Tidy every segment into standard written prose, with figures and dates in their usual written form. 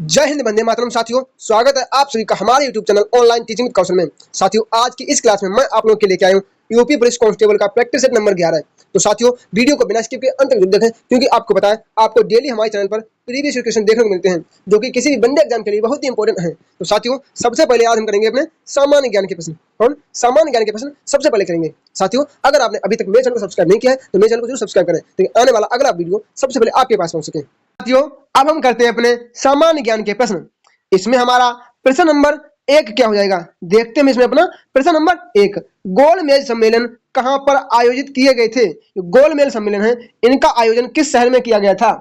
जय हिंद, वंदे मातरम। साथियों, स्वागत है आप सभी का हमारे YouTube channel online teaching with Kaushal में। साथियों, आज की इस क्लास में मैं आप लोगों के लेके आया हूँ यूपी पुलिस कांस्टेबल का प्रैक्टिस सेट नंबर 11। तो साथियों, वीडियो को बिना स्किप के अंत तक जरूर देखें, क्योंकि आपको पता है आपको डेली हमारे चैनल पर प्रीवियस क्वेश्चन देखने को मिलते हैं, जो कि किसी भी बंदे एग्जाम के लिए बहुत ही इंपॉर्टेंट है। तो साथियों, सबसे पहले आज हम करेंगे अपने सामान्य ज्ञान के प्रश्न। और सामान्य ज्ञान के प्रश्न सबसे पहले करेंगे। साथियों, अगर आपने अभी तक मेरे चैनल को सब्सक्राइब नहीं किया है तो मेरे चैनल को जरूर सब्सक्राइब करें, ताकि आने वाला अगला वीडियो सबसे पहले आपके पास पहुंच सके। साथियों, अब हम करते हैं अपने सामान्य ज्ञान के प्रश्न। इसमें हमारा प्रश्न नंबर 1 क्या हो जाएगा, देखते हैं। इसमें अपना प्रश्न नंबर 1, गोलमेज सम्मेलन कहां पर आयोजित किए गए थे। गोलमेज सम्मेलन है, इनका आयोजन किस शहर में किया गया था?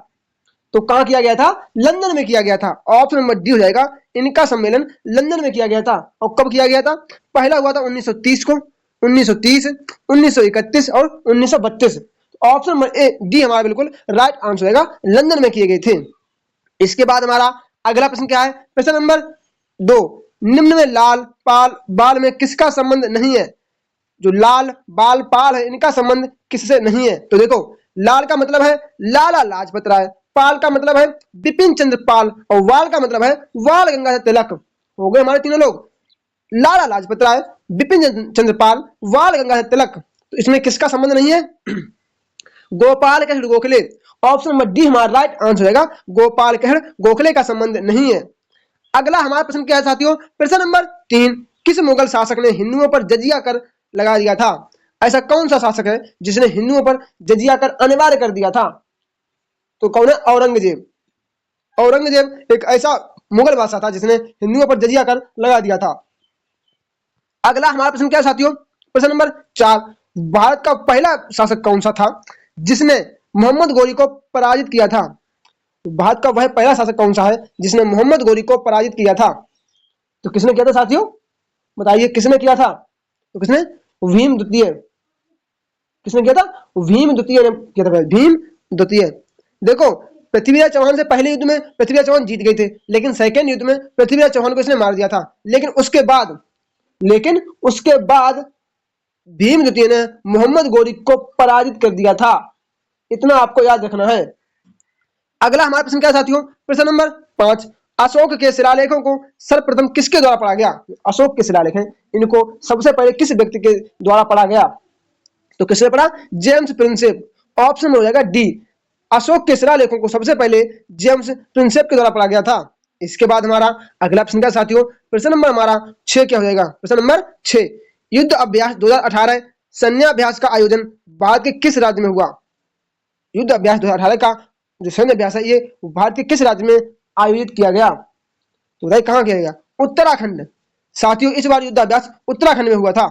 तो कहां किया गया था? लंदन में किया गया था। ऑप्शन नंबर डी हो जाएगा, इनका सम्मेलन लंदन में किया गया था। और कब किया गया था? पहला हुआ था 1930 को, 1930, 1931 और 1932। ऑप्शन नंबर ए डी हमारा बिल्कुल राइट आंसर होगा, लंदन में किए गए थे। इसके बाद हमारा अगला प्रश्न क्या है? प्रश्न नंबर 2, निम्न में लाल पाल बाल में किसका संबंध नहीं है? जो लाल बाल पाल है, इनका संबंध किससे नहीं है? तो देखो, लाल का मतलब है लाला लाजपत राय, पाल का मतलब है बिपिन चंद्र पाल, और वाल का मतलब है वाल गंगाधर तिलक। हो गए हमारे तीनों लोग, लाला लाजपत राय, बिपिन चंद्र पाल, वाल गंगाधर तिलक। तो इसमें किसका संबंध नहीं है? Gopal Krishna Gokhale. Option number D हमारा राइट आंसर होगा, गोपाल कृष्ण गोखले का संबंध नहीं है। अगला हमारा प्रश्न क्या है साथियों? प्रश्न नंबर 3, किस मुगल शासक ने हिंदुओं पर जजिया कर लगा दिया था? ऐसा कौन सा शासक है जिसने हिंदुओं पर जजिया कर अनिवार्य कर दिया था? तो कौन है? औरंगजेब। औरंगजेब एक ऐसा मुगल बादशाह था जिसने हिंदुओं पर जजिया कर लगा दिया था। अगला हमारा प्रश्न क्या है साथियों? प्रश्न नंबर 4, भारत का पहला शासक कौन सा था जिसने मोहम्मद गोरी को पराजित किया था? भारत का वह पहला शासक कौन सा है जिसने मोहम्मद गोरी को पराजित किया था? तो किसने किया था साथियों? बताइए, किसने किया था? तो किसने? भीम द्वितीय। किसने किया था? भीम द्वितीय ने किया था। भीम द्वितीय। देखो, पृथ्वीराज चौहान से पहले युद्ध में पृथ्वीराज चौहान जीत गए थे, लेकिन सेकेंड युद्ध में पृथ्वीराज चौहान को इसने मार दिया था। लेकिन उसके बाद भीम द्वितीय ने मोहम्मद गोरी को पराजित कर दिया था। इतना आपको याद रखना है। अगला हमारा प्रश्न क्या है साथियों? प्रश्न नंबर 5, अशोक के शिलालेखों को सर्वप्रथम किसके द्वारा पढ़ा गया? अशोक के शिलालेख हैं, इनको सबसे पहले किस व्यक्ति के द्वारा पढ़ा गया? तो किसने पढ़ा? James Prinsep. ऑप्शन हो जाएगा डी, अशोक के शिलालेखों को सबसे पहले जेम्स प्रिंसेप के द्वारा पढ़ा गया था। इसके बाद हमारा अगला प्रश्न क्या साथियों? प्रश्न नंबर हमारा 6 क्या हो जाएगा? प्रश्न नंबर 6, युद्ध अभ्यास 2018 सैन्याभ्यास का आयोजन भारत के किस राज्य में हुआ? युद्ध अभ्यास 2018 का जो सैन्य अभ्यास है, ये भारत के किस राज्य में आयोजित किया गया? तो बताइए, कहां किया गया? उत्तराखंड। साथियों, इस बार युद्ध अभ्यास उत्तराखंड में हुआ था।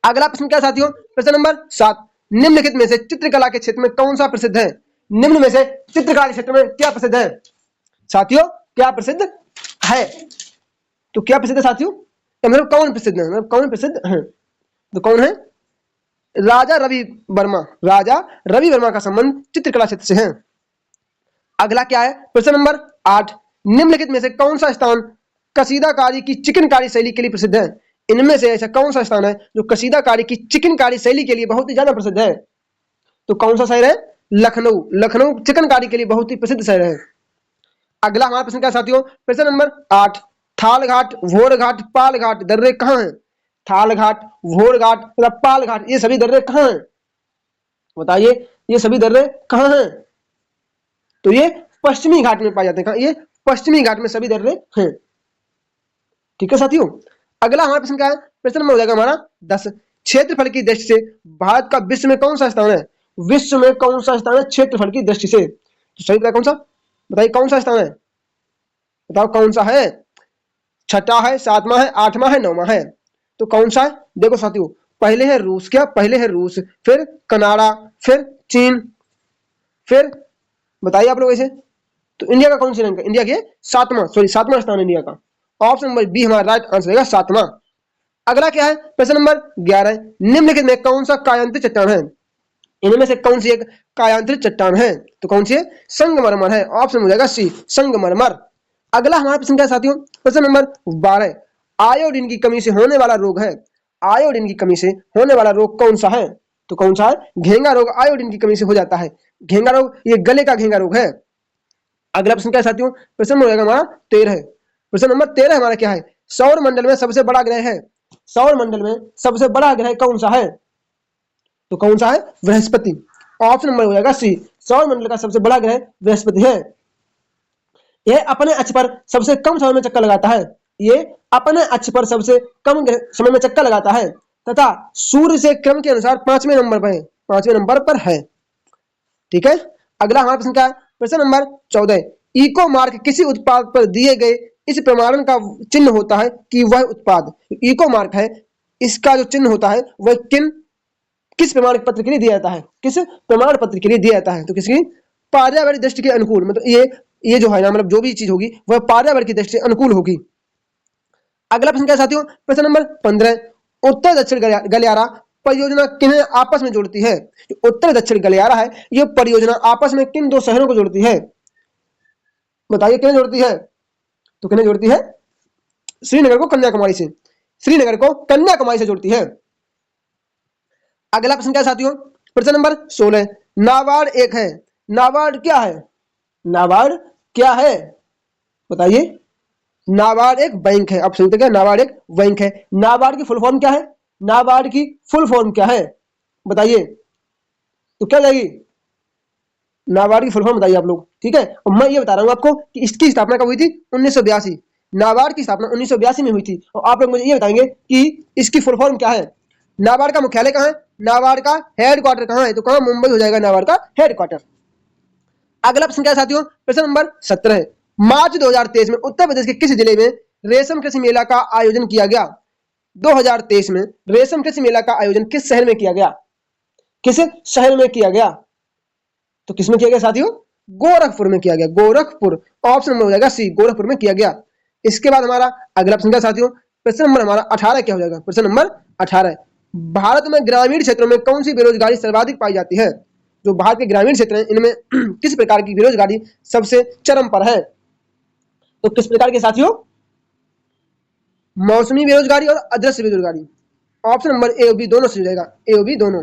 अगला प्रश्न क्या साथियों? प्रश्न नंबर 7, निम्नलिखित में से चित्रकला के क्षेत्र में कौन सा प्रसिद्ध है? निम्न में से चित्रकला के क्षेत्र में क्या प्रसिद्ध है साथियों? क्या प्रसिद्ध है? तो क्या प्रसिद्ध है साथियों? मतलब कौन प्रसिद्ध है, मतलब कौन प्रसिद्ध है? तो कौन है? राजा रवि वर्मा। राजा रवि वर्मा का संबंध चित्रकला क्षेत्र से है। अगला क्या है? प्रश्न नंबर 8, निम्नलिखित में से कौन सा स्थान कसीदाकारी की चिकनकारी शैली के लिए प्रसिद्ध है? इनमें से ऐसा कौन सा स्थान है जो कसीदाकारी की चिकनकारी शैली के लिए बहुत ही ज्यादा प्रसिद्ध है? तो कौन सा शहर है? लखनऊ। लखनऊ चिकनकारी के लिए बहुत ही प्रसिद्ध शहर है। अगला हमारा प्रश्न क्या साथियों? प्रश्न नंबर 8, थाल घाट, भोर घाट, पाल घाट दर्रे कहाँ हैं? थाल घाट, भोर घाट तथा पाल घाट, ये सभी दर्रे कहाँ हैं? बताइए, ये सभी दर्रे कहाँ हैं? तो ये पश्चिमी घाट में पाए जाते हैं। ये पश्चिमी घाट में सभी दर्रे हैं। ठीक है साथियों। अगला हमारा प्रश्न क्या है? प्रश्न नंबर हो जाएगा हमारा 10, क्षेत्रफल की दृष्टि से भारत का विश्व में कौन सा स्थान है? विश्व में कौन सा स्थान है क्षेत्रफल की दृष्टि से? तो सही बताया, कौन सा? बताइए, कौन सा स्थान है? बताओ कौन सा है? छठा है, सातवां है, आठवां है, नौवां है? तो कौन सा है? देखो साथियों, पहले है रूस। क्या? पहले है रूस, फिर कनाडा, फिर चीन, फिर बताइए आप लोग ऐसे। तो इंडिया का कौन सी रैंक है? इंडिया के सातवां स्थान इंडिया का। ऑप्शन नंबर बी हमारा राइट आंसर रहेगा, सातवां। अगला क्या है? प्रश्न नंबर 11, निम्नलिखित में कौन सा कायांत्रित चट्टान है? इनमें से कौन सी एक कायांत्रित चट्टान है? तो कौन सी है? संगमरमर है। ऑप्शन हो जाएगा सी, संगमरमर। अगला हमारा प्रश्न क्या है साथियों? प्रश्न नंबर 12, आयोडीन की कमी से होने वाला रोग है। आयोडीन की कमी से होने वाला रोग कौन सा है? तो कौन सा है? घेंगा रोग आयोडीन की कमी से हो जाता है। घेंगा रोग ये गले का घेंगा रोग है। अगला प्रश्न क्या है साथियों, प्रश्न नंबर हो जाएगा हमारा 13। प्रश्न नंबर 13 हमारा क्या है, सौर मंडल में सबसे बड़ा ग्रह है, सौर मंडल में सबसे बड़ा ग्रह कौन सा है, तो कौन सा है, बृहस्पति। ऑप्शन नंबर हो जाएगा सी, सौर मंडल का सबसे बड़ा ग्रह बृहस्पति है। यह अपने अक्ष पर सबसे कम समय में चक्कर लगाता है, ये अपने अक्ष पर सबसे कम समय में चक्कर लगाता है तथा सूर्य से क्रम के अनुसार 5वें नंबर पर है, 5वें नंबर पर है। ठीक है, अगला हमारा प्रश्न क्या है, प्रश्न नंबर 14, इको मार्क किसी उत्पाद पर दिए गए इस प्रमाणन का चिन्ह होता है कि वह उत्पाद, इको मार्क है, इसका जो चिन्ह होता है वह किस प्रमाण पत्र के लिए दिया जाता है, किस प्रमाण पत्र के लिए दिया जाता है, तो किसकी, पर्यावरण दृष्टि के अनुकूल, मतलब ये जो है ना, मतलब जो भी चीज होगी वह पर्यावरण की दृष्टि से अनुकूल होगी। अगला प्रश्न क्या है साथियों, प्रश्न नंबर 15, उत्तर दक्षिण गलियारा परियोजना किन्हें आपस में जोड़ती है, उत्तर दक्षिण गलियारा है, यह परियोजना आपस में किन दो शहरों को जोड़ती है, बताइए किन्हें जोड़ती है, तो किन्हें जोड़ती है, श्रीनगर को कन्याकुमारी से, श्रीनगर को कन्याकुमारी से जोड़ती है। अगला प्रश्न क्या है साथियों, प्रश्न नंबर 16, नाबार्ड एक है, नाबार्ड क्या है, नाबार्ड क्या है, बताइए, नाबार्ड एक बैंक है, आप सुनते क्या, नाबार्ड एक बैंक है। नाबार्ड की फुल फॉर्म क्या है, नाबार्ड की फुल फॉर्म क्या है, बताइए, तो क्या जाएगी, नाबार्ड की फुल फॉर्म बताइए आप लोग। ठीक है, और मैं ये बता रहा हूं आपको कि इसकी स्थापना कब हुई थी, 1982, नाबार्ड की स्थापना 1982 में हुई थी। और आप लोग मुझे ये बताएंगे कि इसकी फुल फॉर्म क्या है, नाबार्ड का मुख्यालय कहाँ है, नाबार्ड का हेडक्वार्टर कहाँ है, तो कहाँ, मुंबई हो जाएगा नाबार्ड का हेडक्वार्टर। अगला प्रश्न क्या है साथियों, प्रश्न नंबर 17, मार्च 2023 में उत्तर प्रदेश के किस जिले में रेशम कृषि मेला का आयोजन किया गया, 2023 में रेशम कृषि मेला का आयोजन किस शहर में किया गया, किस शहर में किया गया, तो किसमें किया गया साथियों, गोरखपुर में किया गया, गोरखपुर, ऑप्शन नंबर हो जाएगा सी, गोरखपुर में किया गया। इसके बाद हमारा अगला प्रश्न क्या साथियों, प्रश्न नंबर हमारा 18 क्या हो जाएगा, प्रश्न नंबर 18, भारत में ग्रामीण क्षेत्रों में कौन सी बेरोजगारी सर्वाधिक पाई जाती है, जो भारत के ग्रामीण क्षेत्र हैं इनमें किस प्रकार की बेरोजगारी सबसे चरम पर है, तो किस प्रकार के साथियों, मौसमी बेरोजगारी और अदृश्य बेरोजगारी, ऑप्शन नंबर ए और बी दोनों से हो जाएगा, ए और बी दोनों।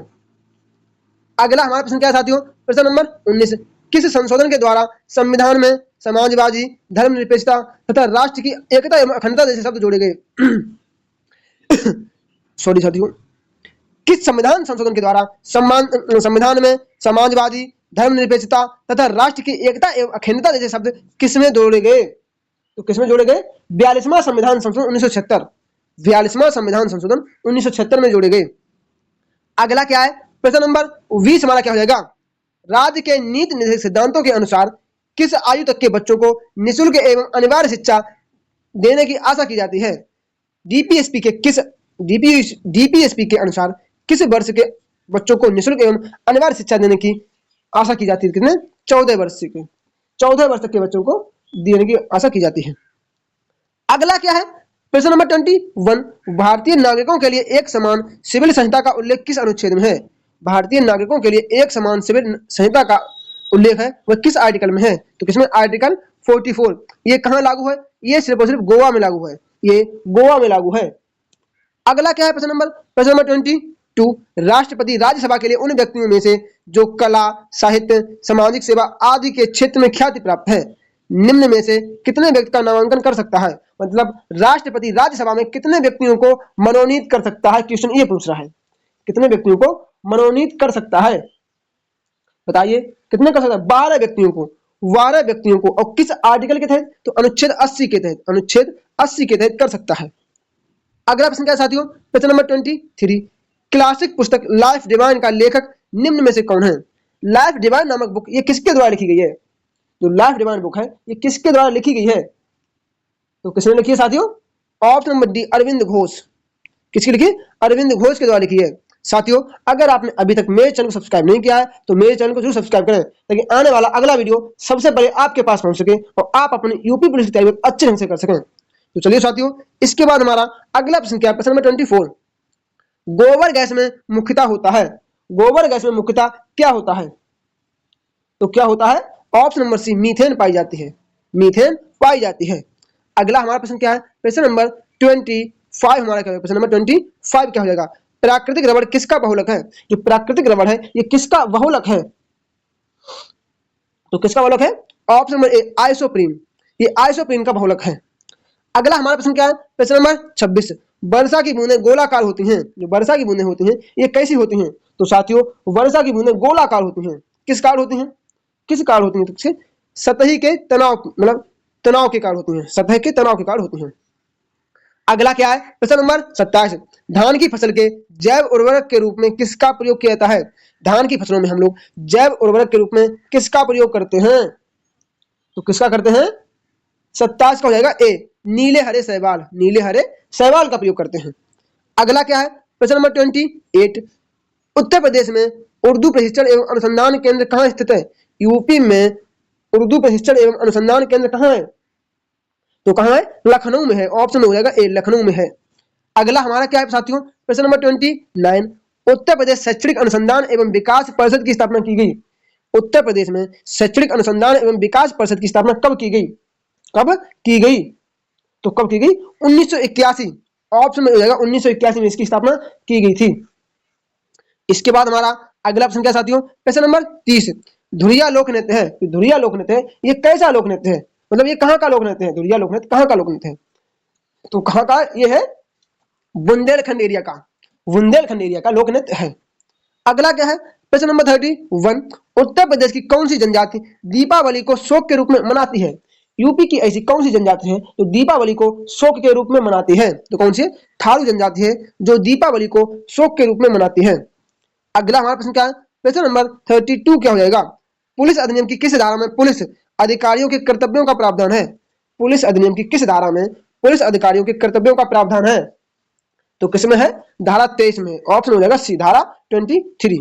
अगला हमारा प्रश्न क्या है साथियों, प्रश्न नंबर 19, किस संशोधन के द्वारा संविधान में समाजवादी, धर्मनिरपेक्षता तथा राष्ट्र की एकता एवं अखंडता जैसे शब्द जोड़े गए सॉरी साथियों, किस संविधान संशोधन के द्वारा संविधान में समाजवादी, धर्मनिरपेक्षता तथा राष्ट्र की एकता एवं अखंडता जैसे शब्द किसमें जोड़े गए, तो किसमें जोड़े गए, 42वां संविधान संशोधन 1976, 42वां संविधान संशोधन 1976 में जोड़े गए। अगला क्या है, प्रश्न नंबर 20 हमारा क्या हो जाएगा, राज्य के नीति निर्देशक सिद्धांतों के अनुसार किस आयु तक के बच्चों को निःशुल्क एवं अनिवार्य शिक्षा देने की आशा की जाती है, डीपीएसपी के अनुसार किस वर्ष के बच्चों को निःशुल्क एवं अनिवार्य शिक्षा देने की आशा की जाती है, कितने, 14 वर्ष के, 14 वर्ष तक के बच्चों को देने की आशा की जाती है। अगला क्या है, प्रश्न नंबर 21, भारतीय नागरिकों के लिए एक समान सिविल संहिता का उल्लेख किस अनुच्छेद में है, भारतीय नागरिकों के लिए एक समान सिविल संहिता का उल्लेख है वह किस आर्टिकल में है, तो किसमें, आर्टिकल 44। ये कहां लागू है, ये सिर्फ और सिर्फ गोवा में लागू है, ये गोवा में लागू है। अगला क्या है, प्रश्न नंबर 22, राष्ट्रपति राज्यसभा के लिए उन व्यक्तियों में से जो कला, साहित्य, सामाजिक सेवा आदि के क्षेत्र में ख्याति प्राप्त है, निम्न में से कितने व्यक्ति का नामांकन कर सकता है, मतलब राष्ट्रपति राज्यसभा में कितने व्यक्तियों को मनोनीत कर सकता है, क्वेश्चन ये पूछ रहा है, कितने व्यक्तियों को मनोनीत कर सकता है, बताइए कितने कर सकता है, 12 व्यक्तियों को, 12 व्यक्तियों को, और किस आर्टिकल के तहत, तो अनुच्छेद 80 के तहत, अनुच्छेद 80 के तहत कर सकता है। अगला प्रश्न क्या है साथियों, प्रश्न नंबर 23, क्लासिक पुस्तक लाइफ डिवाइन का लेखक निम्न में से कौन है, लाइफ डिवाइन नामक बुक ये किसके द्वारा लिखी गई है, जो लाइफ डिवाइन बुक है ये किसके द्वारा लिखी गई है, तो किसने लिखी है साथियों, option number D, Arvind Ghosh, किसकी लिखी, अरविंद घोष के द्वारा लिखी है। साथियों अगर आपने अभी तक मेरे चैनल को सब्सक्राइब नहीं किया है तो मेरे चैनल को जरूर सब्सक्राइब करें ताकि आने वाला अगला वीडियो सबसे पहले आपके पास पहुंच सके और आप अपनी यूपी पुलिस की तैयारी अच्छे ढंग से कर सकें। तो चलिए साथियों, इसके बाद हमारा अगला प्रश्न क्या है, प्रश्न नंबर 24, गोबर गैस में मुख्यतः होता है, गोबर गैस में मुख्यतः क्या होता है, तो क्या होता है, ऑप्शन नंबर सी, मीथेन पाई जाती है, मीथेन पाई जाती है। अगला हमारा प्रश्न क्या है, प्रश्न नंबर 25 हमारा क्या है, प्रश्न नंबर 25 क्या हो जाएगा, प्राकृतिक रबड़ किसका बहुलक है, जो प्राकृतिक रबड़ है ये किसका बहुलक है, तो किसका बहुलक है, ऑप्शन नंबर ए आइसोप्रीन, ये आइसोप्रीन का बहुलक है। अगला हमारा प्रश्न क्या है, प्रश्न नंबर 26, वर्षा की बूंदें गोलाकार होती हैं। जो वर्षा की बूंदें होती हैं ये कैसी होती हैं? तो साथियों वर्षा की बूंदें गोलाकार होती हैं। किस कार होती हैं? किस कार होती हैं? तो सतही के तनाव, मतलब तनाव के कारण होती हैं, सतह के तनाव के कारण होती हैं। अगला क्या है, प्रश्न नंबर 27, धान की फसल के जैव उर्वरक के रूप में किसका प्रयोग किया जाता है? धान की फसलों में हम लोग जैव उर्वरक के रूप में किसका प्रयोग करते हैं? तो किसका करते हैं? 27 का हो जाएगा ए, नीले हरे शैवाल, नीले हरे शैवाल का प्रयोग करते हैं। अगला क्या है, प्रश्न नंबर 28, उत्तर प्रदेश में उर्दू प्रशिक्षण एवं अनुसंधान केंद्र कहाँ स्थित है? यूपी में उर्दू प्रशिक्षण एवं अनुसंधान केंद्र कहाँ है? तो कहाँ है? लखनऊ में है। ऑप्शन हो जाएगा ए, लखनऊ में है। अगला हमारा क्या है साथियों, प्रश्न नंबर 29, उत्तर प्रदेश शैक्षणिक अनुसंधान एवं विकास परिषद की स्थापना की गई। उत्तर प्रदेश में शैक्षणिक अनुसंधान एवं विकास परिषद की स्थापना कब की गई? कब की गई? तो कब की गई? 1981। ऑप्शन में हो जाएगा 1981 में इसकी स्थापना की गई थी। इसके बाद हमारा अगला प्रश्न क्या साथियों, प्रश्न नंबर 30, धुरिया लोक नृत्य है। धुरिया लोक नृत्य है ये कैसा लोक नृत्य है? मतलब ये कहाँ का लोक नृत्य है? धुरिया लोक नृत्य कहाँ का लोक नृत्य है? तो कहाँ का? ये है बुंदेलखंड एरिया का, बुंदेलखंड एरिया का लोक नृत्य है। अगला क्या है, प्रश्न नंबर 31, उत्तर प्रदेश की कौन सी जनजाति दीपावली को शोक के रूप में मनाती है? यूपी की ऐसी कौन सी जनजाति है जो दीपावली को शोक के रूप में मनाती है? तो कौन सी है? थारू जनजाति है जो दीपावली को शोक के रूप में मनाती है। अगला हमारा प्रश्न क्या है, प्रश्न नंबर 32 क्या हो जाएगा, पुलिस अधिनियम की किस धारा में पुलिस अधिकारियों के कर्तव्यों का प्रावधान है? पुलिस अधिनियम की किस धारा में पुलिस अधिकारियों के कर्तव्यों का प्रावधान है? तो किसमें है? धारा 23 में। ऑप्शन हो जाएगा सी, धारा 23।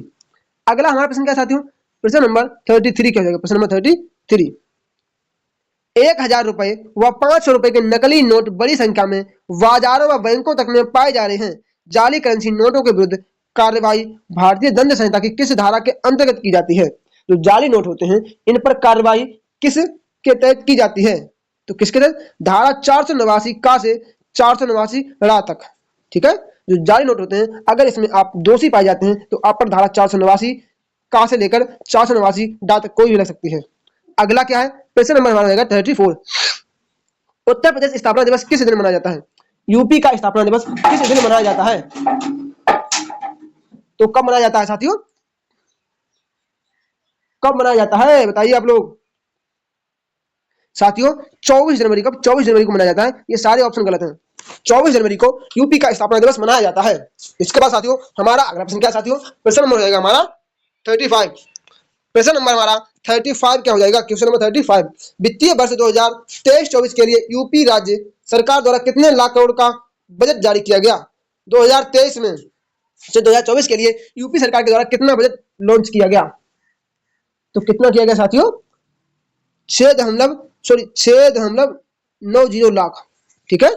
अगला हमारा प्रश्न क्या साथियों, प्रश्न नंबर 33 क्या हो जाएगा? प्रश्न नंबर 33, 1000 रुपए व 500 रुपए के नकली नोट बड़ी संख्या में बाजारों व बैंकों तक में पाए जा रहे हैं। जाली करेंसी नोटों के विरुद्ध कार्रवाई भारतीय दंड संहिता की किस धारा के अंतर्गत की जाती है? जो जाली नोट होते हैं इन पर कार्रवाई किस के तहत की जाती है? तो किसके तहत? धारा 489 का से 489 रा तक। ठीक है, जो जाली नोट होते हैं अगर इसमें आप दोषी पाए जाते हैं तो आप पर धारा 489 का से लेकर 489 डा तक कोई भी लग सकती है। अगला क्या है, प्रश्न नंबर हमारा रहेगा 34, उत्तर प्रदेश स्थापना दिवस किस दिन मनाया जाता है? यूपी का स्थापना दिवस किस दिन मनाया जाता है? तो कब मनाया जाता है साथियों? कब मनाया जाता है बताइए आप लोग। साथियों 24 जनवरी, कब? 24 जनवरी को मनाया जाता है। ये सारे ऑप्शन गलत हैं। 24 जनवरी को यूपी का स्थापना दिवस मनाया जाता है। इसके बाद साथियों हमारा अगला प्रश्न क्या साथियों, प्रश्न नंबर हो जाएगा हमारा 35। प्रश्न नंबर हमारा 35 क्या हो जाएगा? क्वेश्चन नंबर 35, वित्तीय वर्ष 2023-24 के लिए यूपी राज्य सरकार द्वारा कितने लाख करोड़ का बजट जारी किया गया? 2023 में से 2024 के लिए यूपी सरकार के द्वारा कितना बजट लॉन्च किया गया? तो कितना किया गया साथियों? 6.90 लाख। ठीक है,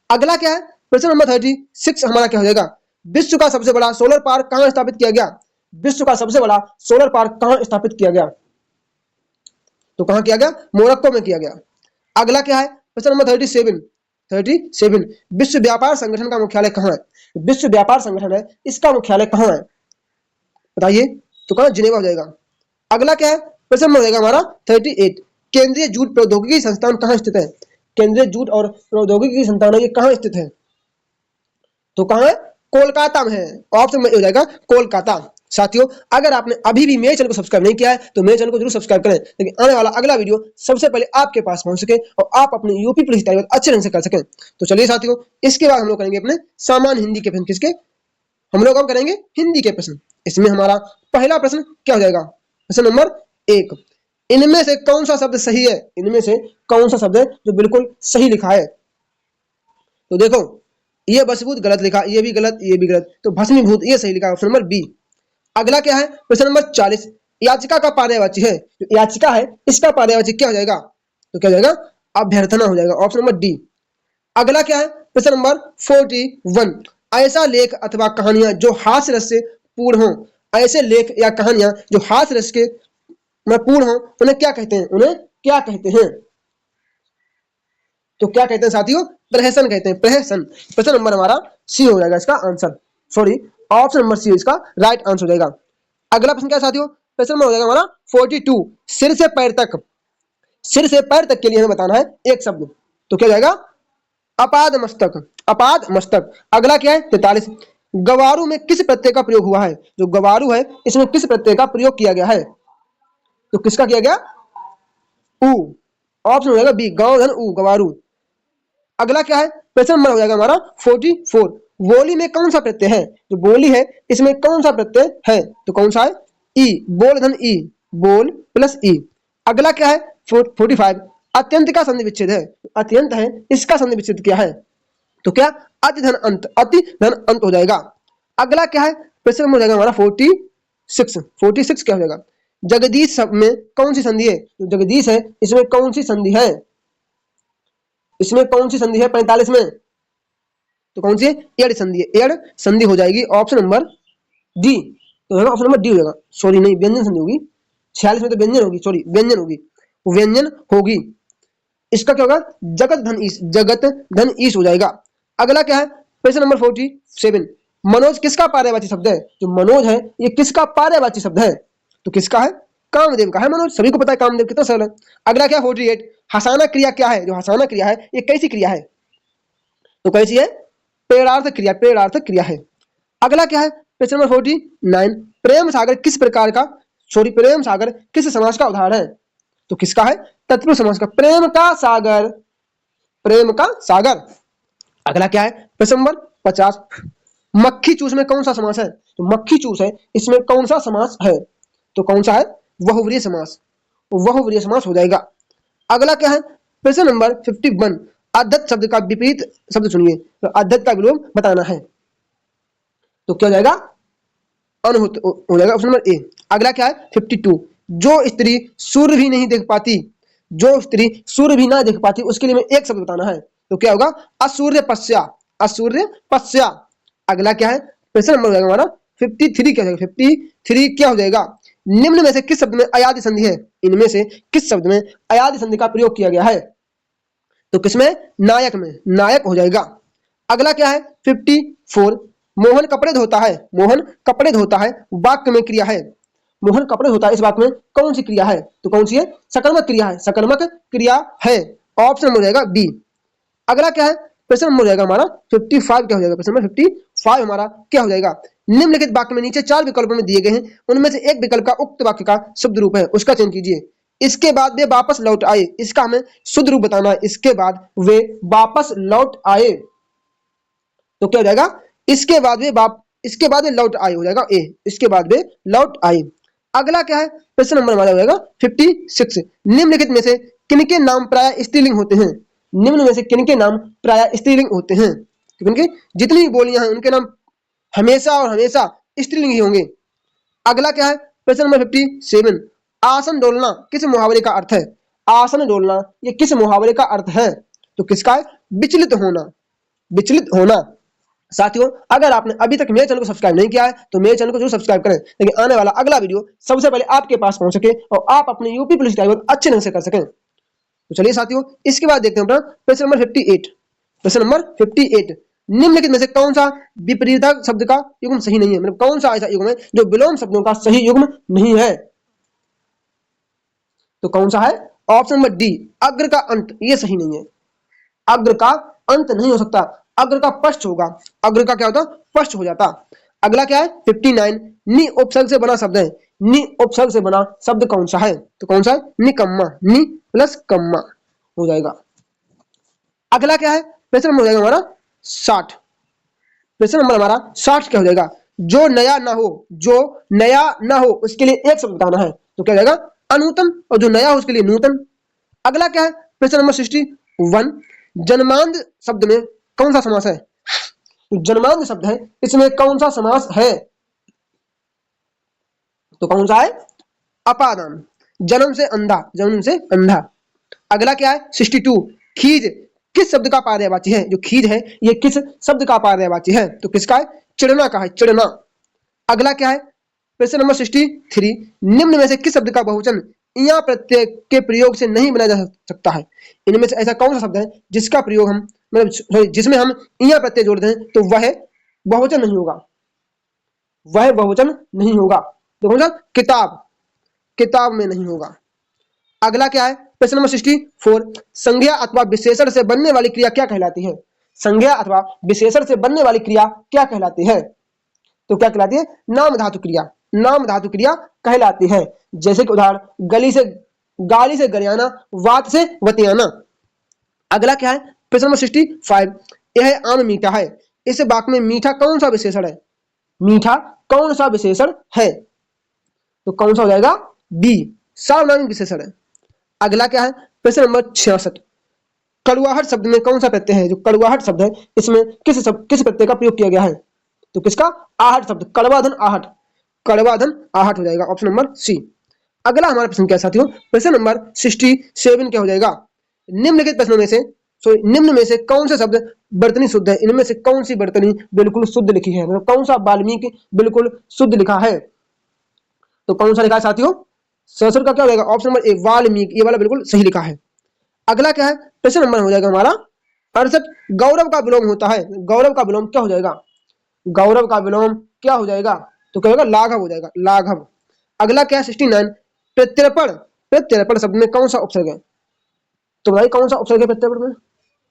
अगला क्या है, प्रश्न नंबर 36 हमारा क्या हो जाएगा, विश्व का सबसे बड़ा सोलर पार्क कहां स्थापित किया गया? विश्व का सबसे बड़ा सोलर पार्क कहां स्थापित किया गया? तो कहां किया गया? मोरक्को में किया गया। अगला क्या है, प्रश्न नंबर 37, विश्व व्यापार संगठन का मुख्यालय कहां है? विश्व व्यापार संगठन है, इसका मुख्यालय कहां है बताइए? तो कहां? जिनेवा हो जाएगा। अगला क्या है, प्रश्न नंबर हो जाएगा हमारा 38, केंद्रीय जूट प्रौद्योगिकी संस्थान कहां स्थित है? केंद्रीय जूट और प्रौद्योगिकी संस्थान ये कहां स्थित है? तो कहां है? कोलकाता में है। ऑप्शन में हो जाएगा कोलकाता। साथियों अगर आपने अभी भी मेरे चैनल को सब्सक्राइब नहीं किया है तो मेरे चैनल को जरूर सब्सक्राइब करें, लेकिन आने वाला अगला वीडियो सबसे पहले आपके पास पहुंच सके और आप अपने यूपी पुलिस तैयारी अच्छे ढंग से कर सकें। तो चलिए साथियों, इसके बाद हम लोग करेंगे अपने सामान्य हिंदी के प्रश्न। किसके? हम लोग अब करेंगे हिंदी के प्रश्न। इसमें हमारा पहला प्रश्न क्या हो जाएगा? प्रश्न नंबर 1, इनमें से कौन सा शब्द सही है? इनमें से कौन सा शब्द है जो बिल्कुल सही लिखा है? तो देखो ये भस्मीभूत गलत लिखा, ये भी गलत, ये भी गलत, तो भस्मीभूत ये सही लिखा, ऑप्शन नंबर बी। अगला क्या है, प्रश्न नंबर 40, याचिका का पर्यायवाची है, जो याचिका है इसका पर्यायवाची क्या हो जाएगा? तो क्या हो जाएगा? अभ्यर्थना हो जाएगा, ऑप्शन नंबर डी। अगला क्या है, प्रश्न नंबर 41, ऐसा लेख अथवा कहानियां जो हास्य रस से पूर्ण हो, ऐसे लेख या कहानियां जो हास्य रस के में पूर्ण हो उन्हें क्या कहते हैं? उन्हें क्या कहते हैं? तो क्या कहते हैं साथियों? प्रहसन कहते हैं, प्रहसन। प्रश्न नंबर हमारा सी हो जाएगा इसका answer, sorry option number C इसका राइट आंसर हो जाएगा। अगला प्रश्न क्या है साथियों? प्रश्न नंबर हो जाएगा हमारा 42, सिर से पैर तक सिर से पैर तक के लिए हमें बताना है एक शब्द। तो क्या जाएगा? अपाद मस्तक, अपाद मस्तक। अगला क्या है? 43, गवारू में किस प्रत्यय का प्रयोग हुआ है? जो गवारू है इसमें किस प्रत्यय का प्रयोग किया गया है? तो किसका किया गया? ऊ। ऑप्शन हो जाएगा बी, गांव धन ऊ, गवारू। अगला क्या है? क्वेश्चन नंबर हो जाएगा हमारा 44, बोली में कौन सा प्रत्यय है? जो बोली है इसमें कौन सा प्रत्यय है? तो कौन सा है? ई, बोल धन ई, बोल प्लस ई। अगला क्या है? 45, अत्यंत का संधि विच्छेद है, अत्यंत है इसका संधि विच्छेद क्या है? तो क्या? अति धन अंत, अति धन अंत हो जाएगा। अगला क्या है? क्वेश्चन नंबर हो जाएगा हमारा 46 क्या हो जाएगा? जगदीश शब्द में कौन सी संधि है? तो जगदीश है इसमें कौन सी संधि है? इसमें कौन सी संधि है 45 में? तो कौन सी है? एड़ संधि है, एड़ संधि हो जाएगी ऑप्शन नंबर डी। तो ऑप्शन नंबर डी हो जाएगा, सॉरी नहीं, व्यंजन संधि होगी। 46 में तो व्यंजन होगी, सॉरी व्यंजन होगी, व्यंजन होगी। इसका क्या होगा? जगत धन ईश, जगत धन ईश हो जाएगा। अगला क्या है? क्वेश्चन नंबर 47, मनोज किसका पर्यायवाची शब्द है? जो मनोज है ये किसका पर्यायवाची शब्द है? तो किसका है? कामदेव का है मनोज, सभी को पता है कामदेव कितना सरल है। अगला क्या? 48, हसाना क्रिया क्या है? जो हसाना क्रिया है ये कैसी क्रिया है? तो कैसी है? प्रेरणार्थ क्रिया, प्रेरणार्थ क्रिया है। अगला क्या है? क्वेश्चन नंबर 49, प्रेम सागर किस प्रकार का, सॉरी प्रेम सागर किस समास का उदाहरण है? तो किसका है? तत्पुरुष समास का, प्रेम का सागर, प्रेम का सागर। अगला क्या है? प्रश्न नंबर 50, मक्खी चूस में कौन सा समास है? तो मक्खी चूस है इसमें कौन सा समास है? तो कौन सा है? बहुव्रीहि समास, बहुव्रीहि समास हो जाएगा। अगला क्या है? प्रश्न नंबर 51, अद्धत शब्द का विपरीत शब्द सुनिए। तो अद्धत का विलोम बताना है। तो क्या हो जाएगा? अनहुत हो जाएगा ऑप्शन नंबर ए। अगला क्या है? 52, जो स्त्री सूर्य भी नहीं देख पाती, जो स्त्री सूर्य भी ना देख पाती उसके लिए हमें एक शब्द बताना है। तो क्या होगा? असूर्य पश्या, असूर्य पश्या। अगला क्या है? प्रश्न नंबर हो जाएगा हमारा 53, क्या हो जाएगा? 53 क्या हो जाएगा? निम्न में से किस शब्द में अयादि संधि है? इनमें से किस शब्द में अयादि संधि का प्रयोग किया गया है? तो किसमें? नायक में, नायक हो जाएगा। अगला क्या है? 54, मोहन कपड़े धोता है, मोहन कपड़े धोता है वाक्य में क्रिया है, मोहन कपड़े धोता है इस वाक्य में कौन सी क्रिया है? तो कौन सी है? सकर्मक क्रिया है, सकर्मक क्रिया है। ऑप्शन हो जाएगा बी। अगला क्या है? प्रश्न नंबर हो जाएगा हमारा 55, क्या हो जाएगा? प्रश्न नंबर 55 हमारा क्या हो जाएगा? निम्नलिखित वाक्य में नीचे 4 विकल्पों में दिए गए हैं, उनमें से एक विकल्प का उक्त वाक्य का शब्द रूप है, उसका चयन कीजिए। इसके बाद वे वापस लौट आए, इसका हमें शुद्ध रूप बताना है। इसके बाद वे वापस लौट आए, तो क्या हो जाएगा? इसके बाद वे लौट आए हो जाएगा ए, इसके बाद वे लौट आए। अगला क्या है? प्रश्न नंबर हमारा हो जाएगा 56, निम्नलिखित में से किनके नाम प्राय स्त्रीलिंग होते हैं? निम्न में से किनके नाम प्राय स्त्रीलिंग होते हैं? क्योंकि जितनी बोलियां हैं उनके नाम हमेशा और हमेशा स्त्रीलिंग ही होंगे। अगला क्या है? प्रश्न नंबर 57, आसन डोलना किस मुहावरे का अर्थ है? आसन डोलना ये किस मुहावरे का अर्थ है? तो किसका है? विचलित होना, विचलित होना। साथियों, अगर आपने अभी तक मेरे चैनल को सब्सक्राइब नहीं किया है तो मेरे चैनल को जरूर सब्सक्राइब करें, ताकि आने वाला अगला वीडियो सबसे पहले आपके पास पहुंच सके और आप अपने यूपी पुलिस की तैयारी अच्छे ढंग से कर सकें। तो चलिए साथियों, इसके बाद देखते हैं अपना प्रश्न नंबर 58। प्रश्न नंबर 58, निम्नलिखित में से कौन सा विपरीतक शब्द का युग्म सही नहीं है? मतलब कौन सा ऐसा युग्म है जो विलोम शब्दों का सही युग्म नहीं है? तो कौन सा है? ऑप्शन नंबर डी, अग्र का अंत, ये सही नहीं है। अग्र का अंत नहीं हो सकता, अग्र का पश्च होगा। अग्र का क्या होता? पश्च हो जाता। अगला क्या है? 59, नि उपसर्ग से बना शब्द है, नि उपसर्ग से बना शब्द कौन सा है? तो कौन सा है? निकम्मा, नि प्लस कम्मा हो जाएगा। अगला क्या है? प्रश्न नंबर हो जाएगा हमारा 60। प्रश्न नंबर हमारा 60 क्या हो जाएगा? जो नया ना हो, जो नया ना हो उसके लिए एक शब्द बताना है। तो क्या हो जाएगा? अनूतन, और जो नया हो उसके लिए नूतन। अगला क्या है? प्रश्न नंबर 61, जन्मांध शब्द में कौन सा समास है? जन्मांध शब्द है इसमें कौन सा समास है? तो कौन सा है? अपादान, जन्म से अंधा, जन्म से अंधा। अगला क्या है? 62, खीज किस शब्द का पर्यायवाची है? जो खीज है ये किस शब्द का पर्यायवाची है? तो किसका है? चिड़ना का है, चिड़ना। अगला क्या है? प्रश्न नंबर 63, निम्न में से किस शब्द का बहुवचन या प्रत्यय के प्रयोग से नहीं बनाया जा सकता है? इनमें से ऐसा कौन सा शब्द है जिसका प्रयोग हम मतलब जिसमें हम या प्रत्यय जोड़ दें तो वह बहुवचन नहीं होगा, वह बहुवचन नहीं होगा। तो कौन सा? किताब, किताब में नहीं होगा। अगला क्या है? प्रश्न नंबर 64, संज्ञा अथवा विशेषण से बनने वाली क्रिया क्या कहलाती है? संज्ञा अथवा विशेषण से बनने वाली क्रिया क्या कहलाती है? तो क्या कहलाती है? नाम धातु क्रिया, नाम धातु क्रिया कहलाती है। जैसे कि उदाहरण, गाली से गरियाना, वात से वतियाना। अगला क्या है? प्रश्न नंबर 65, यह आम मीठा है। इस वाक्य में मीठा कौन सा विशेषण है? मीठा कौन सा विशेषण है? तो कौन सा हो जाएगा? बी, सार्वनामिक विशेषण है। अगला क्या है? प्रश्न नंबर 66, कड़वाहट शब्द में कौन सा प्रत्यय है? जो कड़वाहट शब्द है इसमें किस प्रत्यय का प्रयोग किया गया है? तो किसका? आहट शब्द, कड़वाधन आहट, कड़वाधन आहट हो जाएगा, ऑप्शन नंबर सी। अगला हमारा प्रश्न क्या साथियों? प्रश्न नंबर 67 क्या हो जाएगा? निम्नलिखित प्रश्नों में से निम्न में से कौन सा शब्द वर्तनी शुद्ध है? इनमें से कौन सी वर्तनी बिल्कुल शुद्ध लिखी है? मतलब कौन सा वाल्मीकि बिल्कुल शुद्ध लिखा है? तो कौन सा लिखा है साथियों? ससुर का क्या हो जाएगा? ऑप्शन नंबर ए, वाल्मीकि, ये वाला बिल्कुल सही लिखा है। अगला क्या है? प्रश्न नंबर हो जाएगा हमारा 68, गौरव का विलोम होता है। गौरव का विलोम क्या हो जाएगा? गौरव का विलोम क्या हो जाएगा? तो क्या होगा? लाघव हो जाएगा, लाघव। अगला क्या है? 69, प्रत्यर्पण, प्रत्यर्पण शब्द में कौन सा उपसर्ग है? तो भाई कौन सा उपसर्ग है प्रत्यर्पण में?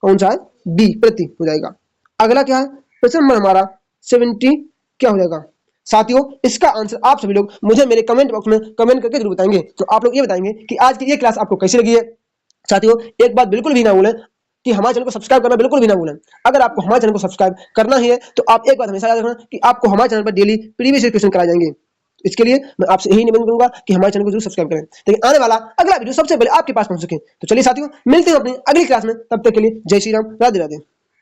कौन सा है? बी, प्रति हो जाएगा। अगला क्या है? प्रश्न नंबर हमारा 70 क्या हो जाएगा? साथियों इसका आंसर आप सभी लोग मुझे मेरे कमेंट बॉक्स में कमेंट करके जरूर बताएंगे। तो आप लोग ये बताएंगे कि आज की ये क्लास आपको कैसी लगी है। साथियों एक बात बिल्कुल भी ना भूलें कि हमारे चैनल को सब्सक्राइब करना बिल्कुल भी ना भूलें। अगर आपको हमारे चैनल को सब्सक्राइब करना ही है तो आप एक बात हमेशा याद रखना कि आपको हमारे चैनल पर डेली प्रीवियस ईयर क्वेश्चन कराए जाएंगे। इसके लिए मैं आपसे यही निवेदन करूंगा कि हमारे चैनल को जरूर सब्सक्राइब करें ताकि आने वाला अगला वीडियो सबसे पहले आपके पास पहुंच सके। तो चलिए साथियों मिलते हैं अपनी अगली क्लास में, तब तक के लिए जय श्री राम, राधे राधे।